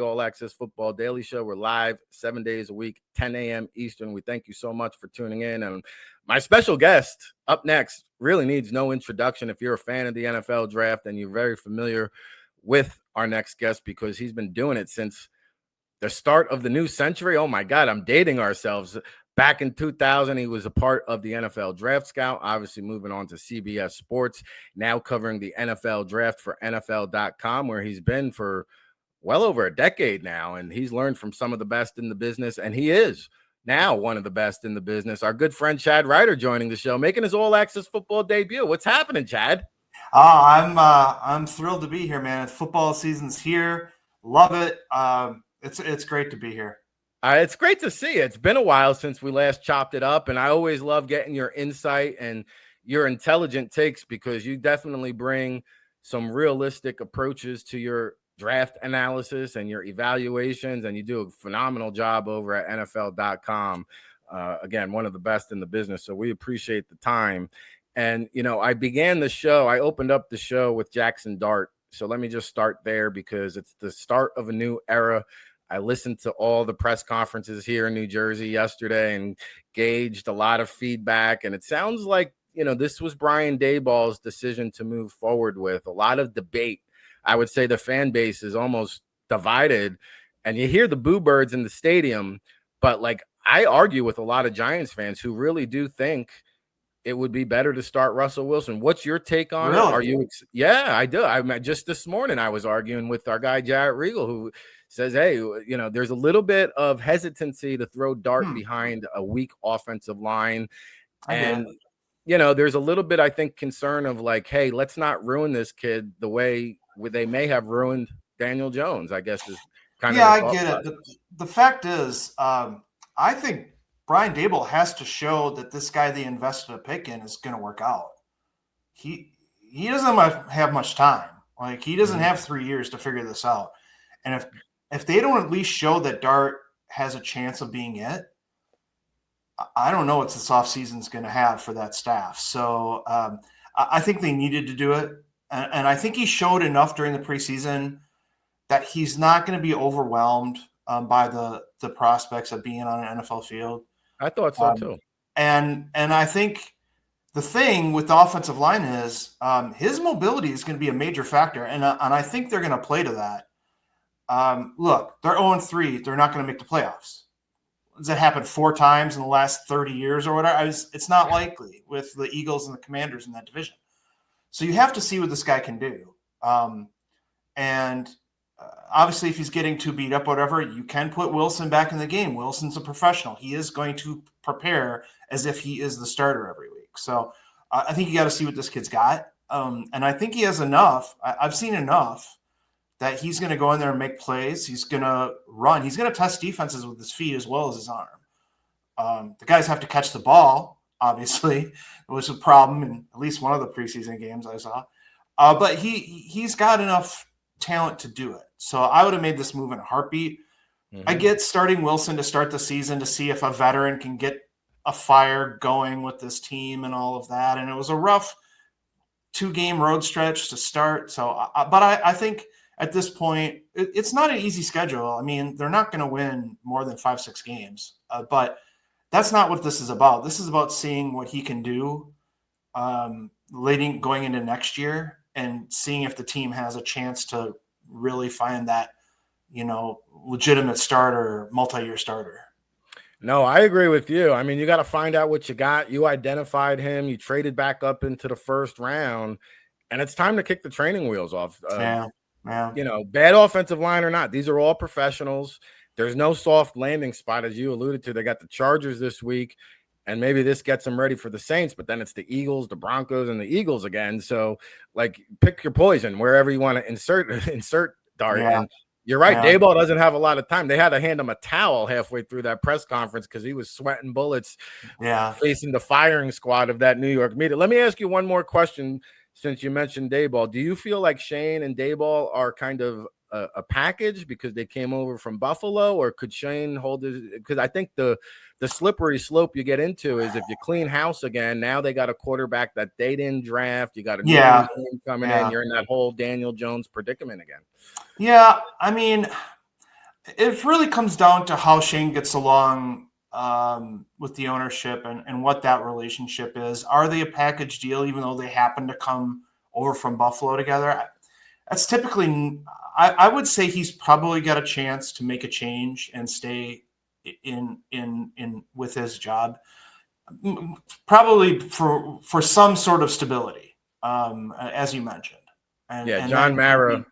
All Access Football Daily Show. We're live 7 days a week, 10 a.m. Eastern. We thank you so much for tuning in. And my special guest up next really needs no introduction. If you're a fan of the NFL draft and you're very familiar with our next guest, because he's been doing it since the start of the new century. Oh my God, I'm dating ourselves. Back in 2000, he was a part of the NFL Draft Scout, obviously moving on to CBS Sports, now covering the NFL Draft for NFL.com, where he's been for well over a decade now, and he's learned from some of the best in the business, and he is now one of the best in the business. Our good friend Chad Reuter joining the show, making his All Access Football debut. What's happening, Chad? I'm thrilled to be here, man. Football season's here. Love it. It's great to be here. It's great to see you. It's been a while since we last chopped it up, and I always love getting your insight and your intelligent takes, because you definitely bring some realistic approaches to your draft analysis and your evaluations, and you do a phenomenal job over at NFL.com. Again, one of the best in the business, so we appreciate the time. And, you know, I opened up the show with Jackson Dart, so let me just start there because it's the start of a new era. I listened to all the press conferences here in New Jersey yesterday and gauged a lot of feedback, and it sounds like, you know, this was Brian Daboll's decision to move forward with a lot of debate. I would say the fan base is almost divided, and you hear the boo birds in the stadium, but like I argue with a lot of Giants fans who really do think it would be better to start Russell Wilson. What's your take on it? Are you? Yeah, I do. Just this morning I was arguing with our guy Chad Reuter, who says, hey, you know, there's a little bit of hesitancy to throw Dart behind a weak offensive line, and you know, there's a little bit, I think, concern of like, hey, let's not ruin this kid the way they may have ruined Daniel Jones, I guess is kind of. Yeah, I get it. The fact is, I think Brian Daboll has to show that this guy they invested a pick in is going to work out. He doesn't have much time. Like, he doesn't have 3 years to figure this out. And if they don't at least show that Dart has a chance of being it, I don't know what this offseason is going to have for that staff. So I think they needed to do it. And I think he showed enough during the preseason that he's not going to be overwhelmed by the prospects of being on an NFL field. I thought so too. And I think the thing with the offensive line is his mobility is going to be a major factor. And I think they're going to play to that. Look, they're 0-3. They're not going to make the playoffs. Does that happen 4 times in the last 30 years or whatever? It's not likely with the Eagles and the Commanders in that division. So you have to see what this guy can do. Obviously, if he's getting too beat up, whatever, you can put Wilson back in the game. Wilson's a professional. He is going to prepare as if he is the starter every week. So I think you got to see what this kid's got. And I think he has enough. I've seen enough that he's going to go in there and make plays. He's going to run. He's going to test defenses with his feet as well as his arm. The guys have to catch the ball, obviously. It was a problem in at least one of the preseason games I saw. But he's got enough talent to do it. So I would have made this move in a heartbeat. I get starting Wilson to start the season to see if a veteran can get a fire going with this team and all of that. And it was a rough 2-game road stretch to start. So, but I think at this point, it's not an easy schedule. I mean, they're not going to win more than 5-6 games, but that's not what this is about. This is about seeing what he can do going into next year and seeing if the team has a chance to really find that, you know, legitimate starter, multi-year starter. No, I agree with you. I mean, you got to find out what you got. You identified him. You traded back up into the first round, and it's time to kick the training wheels off. Yeah. You know, bad offensive line or not, these are all professionals. There's no soft landing spot, as you alluded to. They got the Chargers this week, and maybe this gets them ready for the Saints, but then it's the Eagles, the Broncos, and the Eagles again. So, like, pick your poison wherever you want to insert Dart. Yeah. And you're right, Daboll doesn't have a lot of time. They had to hand him a towel halfway through that press conference because he was sweating bullets facing the firing squad of that New York media. Let me ask you one more question since you mentioned Daboll. Do you feel like Shane and Daboll are kind of a package because they came over from Buffalo, or could Shane hold his? Because I think the slippery slope you get into is if you clean house again, now they got a quarterback that they didn't draft. You got a new team coming in. You're in that whole Daniel Jones predicament again. Yeah, I mean, it really comes down to how Shane gets along with the ownership and what that relationship is. Are they a package deal, even though they happen to come over from Buffalo together? That's typically, I would say he's probably got a chance to make a change and stay in with his job, probably for some sort of stability, as you mentioned. Yeah, And John then Mara.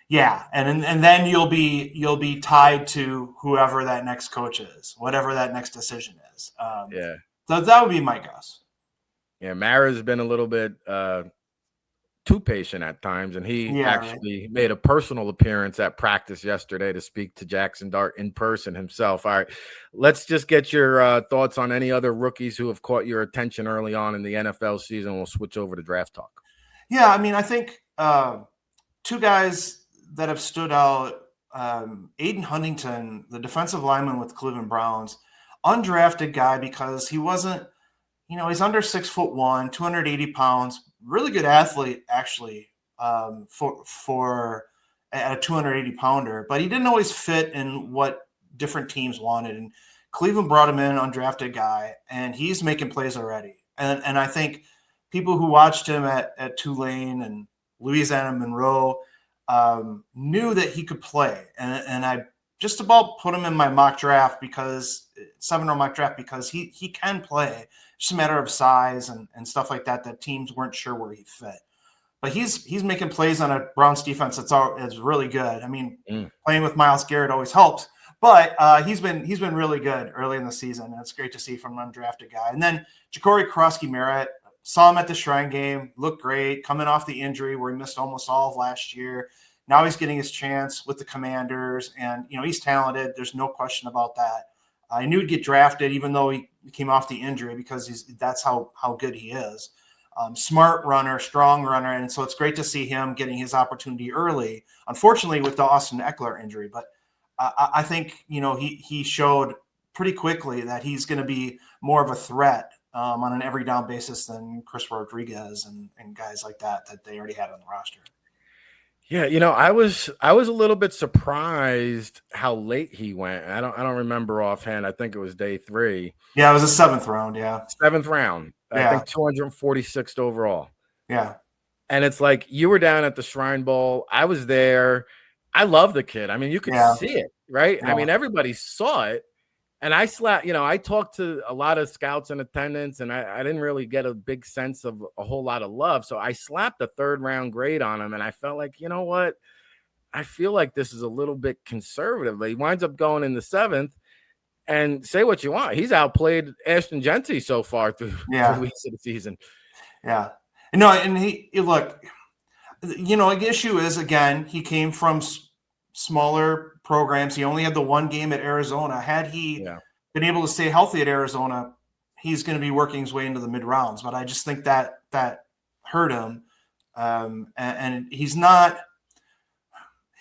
yeah, and then you'll be tied to whoever that next coach is, whatever that next decision is. Yeah. So that would be my guess. Yeah, Mara's been a little bit too patient at times, and he Yeah, right. actually made a personal appearance at practice yesterday to speak to Jackson Dart in person himself. All right, let's just get your thoughts on any other rookies who have caught your attention early on in the NFL season. We'll switch over to draft talk. Yeah, I mean, I think two guys that have stood out. Aiden Huntington, the defensive lineman with Cleveland Browns, undrafted guy because he wasn't, he's under 6'1", 280 pounds, really good athlete actually, for at a 280 pounder, but he didn't always fit in what different teams wanted. And Cleveland brought him in, undrafted guy, and he's making plays already. And I think people who watched him at Tulane and Louisiana Monroe knew that he could play. And I just about put him in my mock draft because 7-round mock draft because he can play. It's just a matter of size and stuff like that teams weren't sure where he fit. But he's making plays on a Browns defense that's really good. I mean, playing with Myles Garrett always helps, but he's been really good early in the season, and it's great to see from an undrafted guy. And then Ja'Cory Krosky-Merritt, saw him at the Shrine game, looked great, coming off the injury where he missed almost all of last year. Now he's getting his chance with the Commanders, and he's talented. There's no question about that. I knew he'd get drafted, even though he came off the injury, because that's how good he is. Smart runner, strong runner, and so it's great to see him getting his opportunity early. Unfortunately, with the Austin Eckler injury, but I think he showed pretty quickly that he's going to be more of a threat on an every down basis than Chris Rodriguez and guys like that they already had on the roster. Yeah, I was a little bit surprised how late he went. I don't remember offhand. I think it was day 3. Yeah, it was a 7th round. Yeah, 7th round. yeah. I think 246th overall. Yeah. And it's like you were down at the Shrine Bowl. I was there. I love the kid. I mean, you could see it, right? Yeah. I mean, everybody saw it. And I talked to a lot of scouts in attendance, and I didn't really get a big sense of a whole lot of love. So I slapped a 3rd round grade on him, and I felt like, you know what? I feel like this is a little bit conservative. But he winds up going in the 7th, and say what you want. He's outplayed Ashton Genty so far through the weeks of the season. Yeah. No, and he look, the issue is, again, he came from smaller programs. He only had the one game at Arizona. Had he been able to stay healthy at Arizona, he's going to be working his way into the mid rounds. But I just think that hurt him. And he's not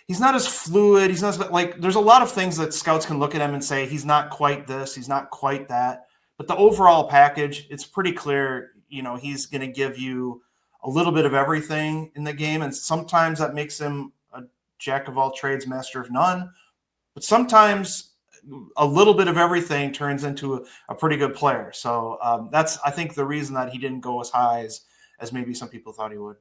as fluid. He's not like, there's a lot of things that scouts can look at him and say, he's not quite this, he's not quite that. But the overall package, it's pretty clear, he's going to give you a little bit of everything in the game. And sometimes that makes him a jack of all trades, master of none. But sometimes a little bit of everything turns into a pretty good player. So that's, I think, the reason that he didn't go as high as maybe some people thought he would.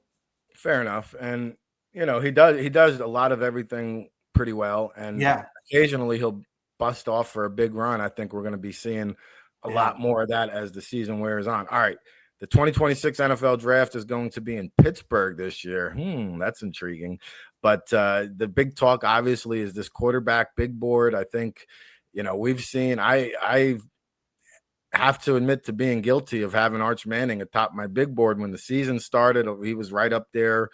Fair enough. And, he does a lot of everything pretty well. And occasionally he'll bust off for a big run. I think we're going to be seeing a lot more of that as the season wears on. All right. The 2026 NFL draft is going to be in Pittsburgh this year. That's intriguing. But the big talk, obviously, is this quarterback big board. I think, we've seen, I have to admit to being guilty of having Arch Manning atop my big board when the season started. He was right up there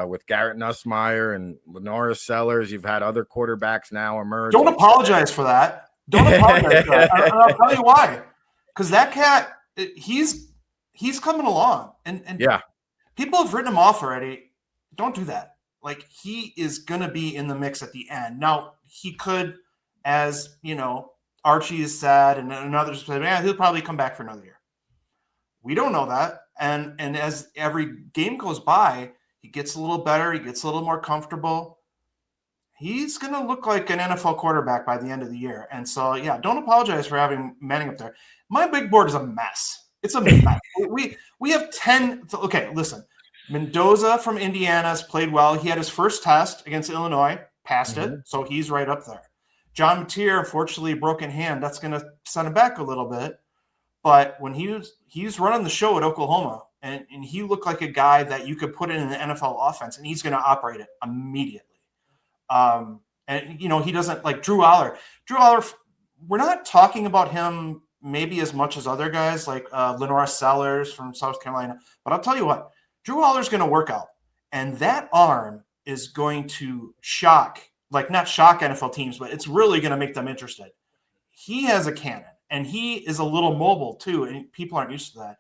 with Garrett Nussmeier and Lenora Sellers. You've had other quarterbacks now emerge. Don't apologize for that. Don't apologize for that. I'll tell you why. Because that cat, he's coming along. And people have written him off already. Don't do that. Like, he is going to be in the mix at the end. Now, he could, as, Archie has said, and others said, he'll probably come back for another year. We don't know that. And as every game goes by, he gets a little better. He gets a little more comfortable. he's going to look like an NFL quarterback by the end of the year. And so, yeah, don't apologize for having Manning up there. My big board is a mess. It's a mess. We have 10. Okay, listen. Mendoza from Indiana has played well. He had his first test against Illinois, passed it, so he's right up there. John Mateer, unfortunately, a broken hand. That's going to send him back a little bit. But when he's running the show at Oklahoma, and he looked like a guy that you could put in an NFL offense, and he's going to operate it immediately. And, he doesn't like Drew Aller. Drew Aller, we're not talking about him maybe as much as other guys like Lenora Sellers from South Carolina. But I'll tell you what, Drew Aller's going to work out. And that arm is going to not shock NFL teams, but it's really going to make them interested. He has a cannon, and he is a little mobile too, and people aren't used to that.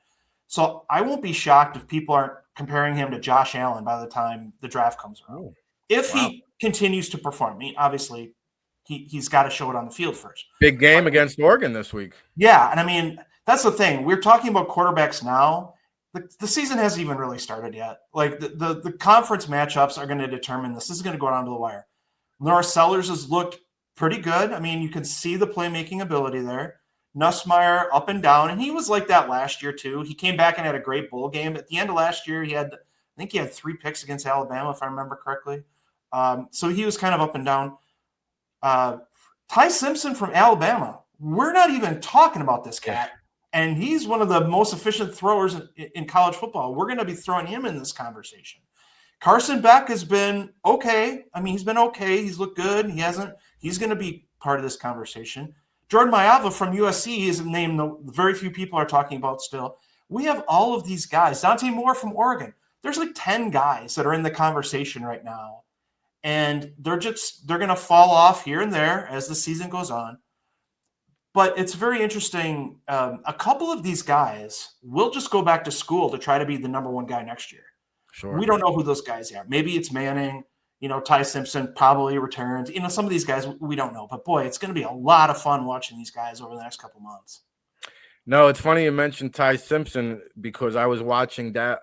So I won't be shocked if people aren't comparing him to Josh Allen by the time the draft comes around. If he continues to perform, I mean, obviously he's got to show it on the field first. Big game against Oregon this week. Yeah, and I mean, that's the thing. We're talking about quarterbacks now. The season hasn't even really started yet. Like the conference matchups are going to determine this. This is going to go down to the wire. Lenora Sellers has looked pretty good. I mean, you can see the playmaking ability there. Nussmeier up and down, and he was like that last year too. He came back and had a great bowl game. At the end of last year, I think he had 3 picks against Alabama, if I remember correctly. So he was kind of up and down. Ty Simpson from Alabama. We're not even talking about this cat, and he's one of the most efficient throwers in college football. We're going to be throwing him in this conversation. Carson Beck has been okay. I mean, he's been okay. He's looked good. He's going to be part of this conversation. Jordan Mailata from USC is a name that very few people are talking about still. We have all of these guys. Dante Moore from Oregon. There's like 10 guys that are in the conversation right now. And they're going to fall off here and there as the season goes on. But it's very interesting. A couple of these guys will just go back to school to try to be the number 1 guy next year. Sure. We don't know who those guys are. Maybe it's Manning. Ty Simpson probably returns. Some of these guys we don't know. But, boy, it's going to be a lot of fun watching these guys over the next couple months. No, it's funny you mentioned Ty Simpson because I was watching that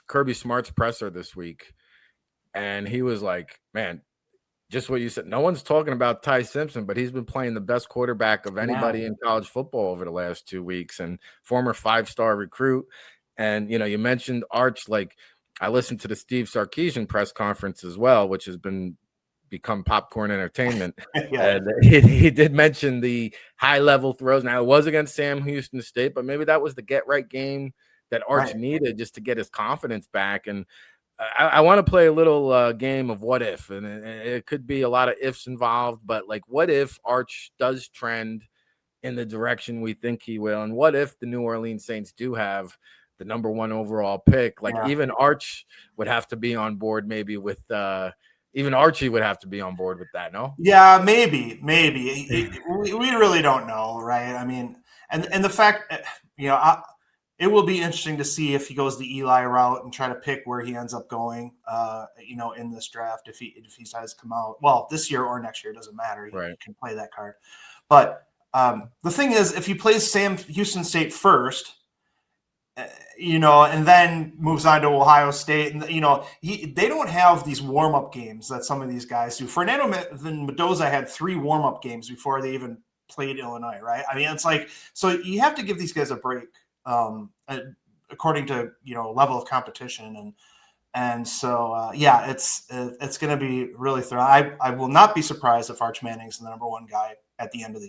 Kirby Smart's presser this week. And he was like, man, just what you said. No one's talking about Ty Simpson, but he's been playing the best quarterback of anybody in college football over the last 2 weeks, and former 5-star recruit. And, you mentioned Arch. Like, I listened to the Steve Sarkisian press conference as well, which has become popcorn entertainment. And he did mention the high-level throws. Now, it was against Sam Houston State, but maybe that was the get-right game that Arch needed just to get his confidence back. And I want to play a little game of what if, and it could be a lot of ifs involved, but like, what if Arch does trend in the direction we think he will? And what if the New Orleans Saints do have the number 1 overall pick? Like, even Arch would have to be on board maybe with even Archie would have to be on board with that. No? Yeah, maybe. We really don't know. Right. I mean, and the fact, it will be interesting to see if he goes the Eli route and try to pick where he ends up going, in this draft. If he decides to come out, well, this year or next year, it doesn't matter. He can play that card. But the thing is, if he plays Sam Houston State first, and then moves on to Ohio State, and they don't have these warm-up games that some of these guys do. Fernando Mendoza had 3 warm-up games before they even played Illinois, right? I mean, it's like, so you have to give these guys a break. According to level of competition, and so it's going to be really thorough. I will not be surprised if Arch Manning's the number 1 guy at the end of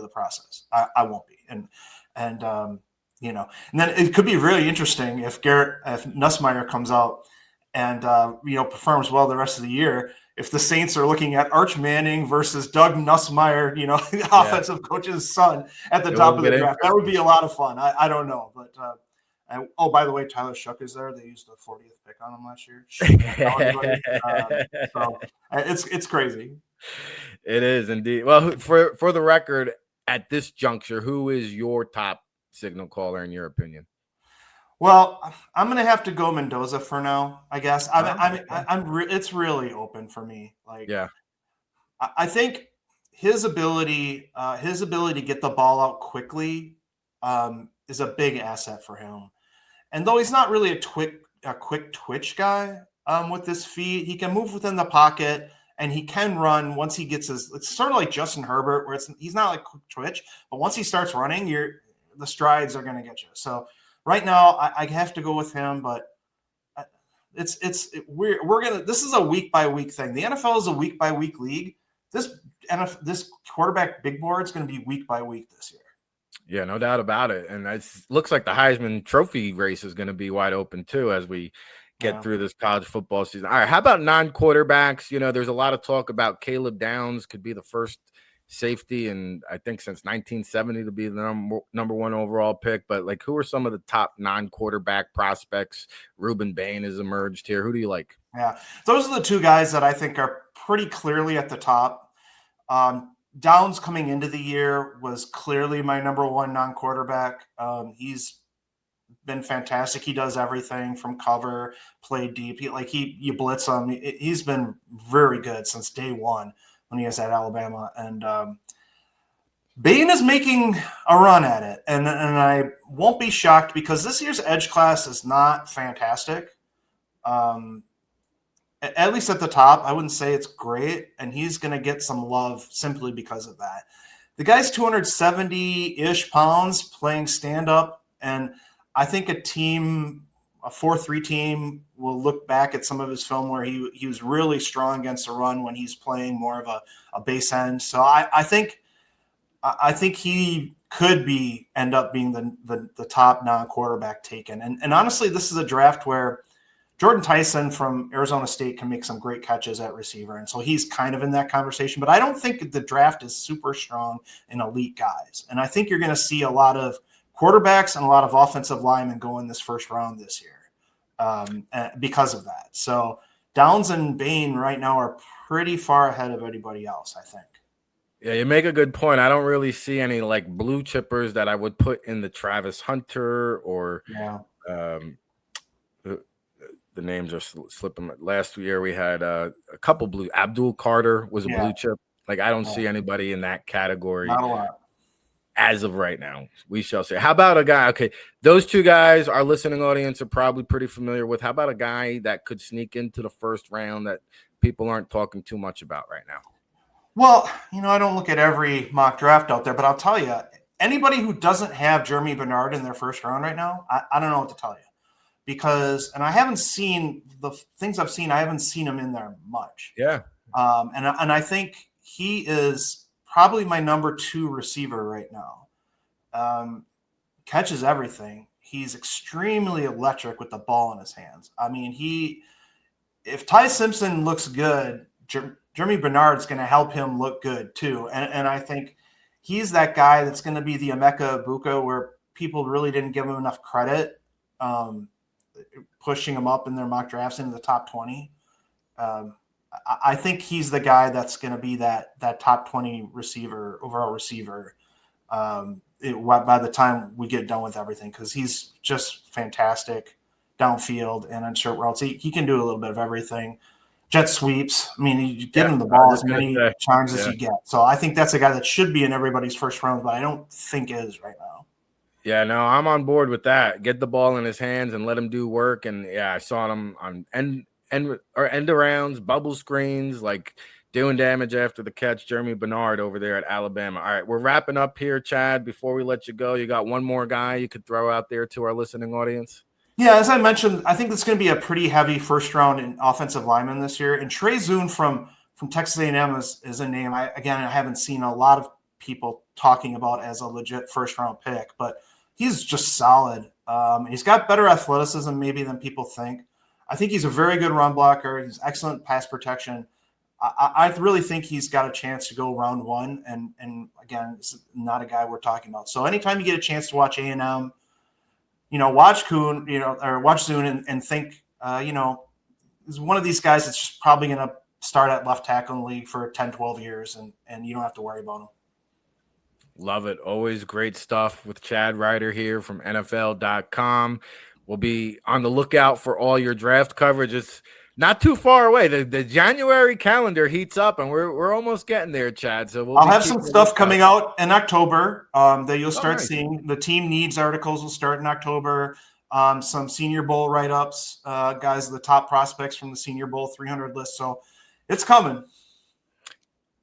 the process. I won't be, and then it could be really interesting if Nussmeier comes out and performs well the rest of the year. If the Saints are looking at Arch Manning versus Doug Nussmeier, the offensive coach's son at the top of the draft, that would be a lot of fun. I don't know, but by the way, Tyler Shough is there. They used the 40th pick on him last year. So it's crazy. It is indeed. Well, for the record, at this juncture, who is your top signal caller in your opinion? Well, I'm going to have to go Mendoza for now, I guess. It's really open for me. Like, I think his ability to get the ball out quickly is a big asset for him. And though he's not really a quick twitch guy with his feet, he can move within the pocket and he can run once he gets it's sort of like Justin Herbert, where he's not like quick twitch, but once he starts running, the strides are going to get you. So right now I have to go with him, but this is a week by week thing. The NFL is a week by week league. This quarterback big board is going to be week by week this year. Yeah, no doubt about it. And it looks like the Heisman Trophy race is going to be wide open too as we get through this college football season. All right, how about non-quarterbacks? There's a lot of talk about Caleb Downs could be the first safety, and I think since 1970 to be the number one overall pick. But like, who are some of the top non-quarterback prospects? Ruben Bain has emerged here. Who do you like? Yeah, those are the two guys that I think are pretty clearly at the top. Downs coming into the year was clearly my number one non-quarterback. He's been fantastic. He does everything from cover, play deep. You blitz him. He's been very good since day one when he was at Alabama. And Bain is making a run at it. And I won't be shocked because this year's edge class is not fantastic. At least at the top, I wouldn't say it's great, and he's going to get some love simply because of that. The guy's 270-ish pounds playing stand-up, and I think a 4-3 team will look back at some of his film where he was really strong against the run when he's playing more of a base end. So I think he could end up being the top non-quarterback taken. And honestly, this is a draft where Jordan Tyson from Arizona State can make some great catches at receiver. And so he's kind of in that conversation. But I don't think the draft is super strong in elite guys. And I think you're going to see a lot of quarterbacks and a lot of offensive linemen go in this first round this year because of that. So Downs and Bain right now are pretty far ahead of anybody else, I think. Yeah, you make a good point. I don't really see any like blue chippers that I would put in the Travis Hunter or the names are slipping. Last year we had a couple blue. Abdul Carter was a blue chip. Like I don't see anybody in that category. Not a lot. As of right now, we shall see. How about a guy? Okay, those two guys our listening audience are probably pretty familiar with. How about a guy that could sneak into the first round that people aren't talking too much about right now? Well, I don't look at every mock draft out there, but I'll tell you, anybody who doesn't have Jeremy Bernard in their first round right now, I don't know what to tell you. Because, and I haven't seen the things I've seen, I haven't seen him in there much. Yeah. And I think he is probably my number 2 receiver right now. Catches everything. He's extremely electric with the ball in his hands. I mean, if Ty Simpson looks good, Jeremy Bernard's going to help him look good too. And I think he's that guy that's going to be the Emeka Egbuka where people really didn't give him enough credit. Pushing him up in their mock drafts into the top 20. I think he's the guy that's going to be that top 20 overall receiver by the time we get done with everything, because he's just fantastic downfield and on short routes. He can do a little bit of everything. Jet sweeps. I mean, you give him the ball as many times as you get. So I think that's a guy that should be in everybody's first round, but I don't think is right now. Yeah, no, I'm on board with that. Get the ball in his hands and let him do work. And yeah, I saw him on end arounds, bubble screens, like doing damage after the catch. Jeremy Bernard over there at Alabama. All right, we're wrapping up here, Chad. Before we let you go, you got one more guy you could throw out there to our listening audience? Yeah, as I mentioned, I think it's going to be a pretty heavy first round in offensive lineman this year. And Trey Zune from Texas A&M is a name I haven't seen a lot of people talking about as a legit first round pick, but he's just solid. He's got better athleticism maybe than people think. I think he's a very good run blocker. He's excellent pass protection. I really think he's got a chance to go round 1. And again, it's not a guy we're talking about. So anytime you get a chance to watch A&M, watch Kuhn, or watch Zune and think, is one of these guys that's just probably going to start at left tackle in the league for 10, 12 years, and you don't have to worry about him. Love it. Always great stuff with Chad Reuter here from NFL.com. We'll be on the lookout for all your draft coverage. It's not too far away. The January calendar heats up, and we're almost getting there, Chad. So I'll have some stuff coming out in October that you'll start seeing. The team needs articles will start in October. Some Senior Bowl write-ups, guys, the top prospects from the Senior Bowl 300 list. So it's coming.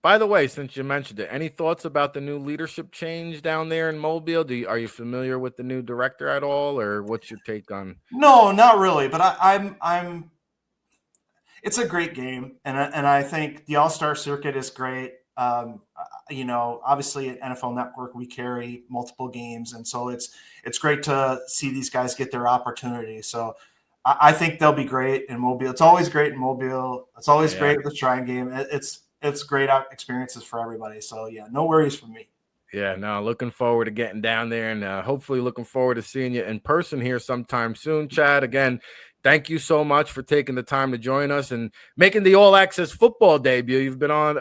By the way, since you mentioned it, any thoughts about the new leadership change down there in Mobile? Are you familiar with the new director at all, or what's your take on? No, not really. But I'm. It's a great game, and I think the All-Star circuit is great. Obviously at NFL Network we carry multiple games, and so it's great to see these guys get their opportunity. So I think they'll be great in Mobile. It's always great in Mobile. It's always great at the Shrine Game. It's great experiences for everybody. So yeah, no worries for me. Yeah, no, looking forward to getting down there, and hopefully looking forward to seeing you in person here sometime soon, Chad. Again, thank you so much for taking the time to join us and making the All Access football debut. You've been on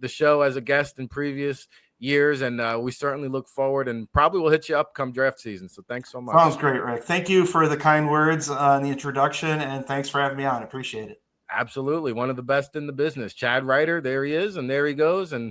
the show as a guest in previous years, and we certainly look forward, and probably will hit you up come draft season. So thanks so much. Sounds great, Rick. Thank you for the kind words on the introduction, and thanks for having me on. Appreciate it. Absolutely. One of the best in the business. Chad Reuter, there he is, and there he goes. And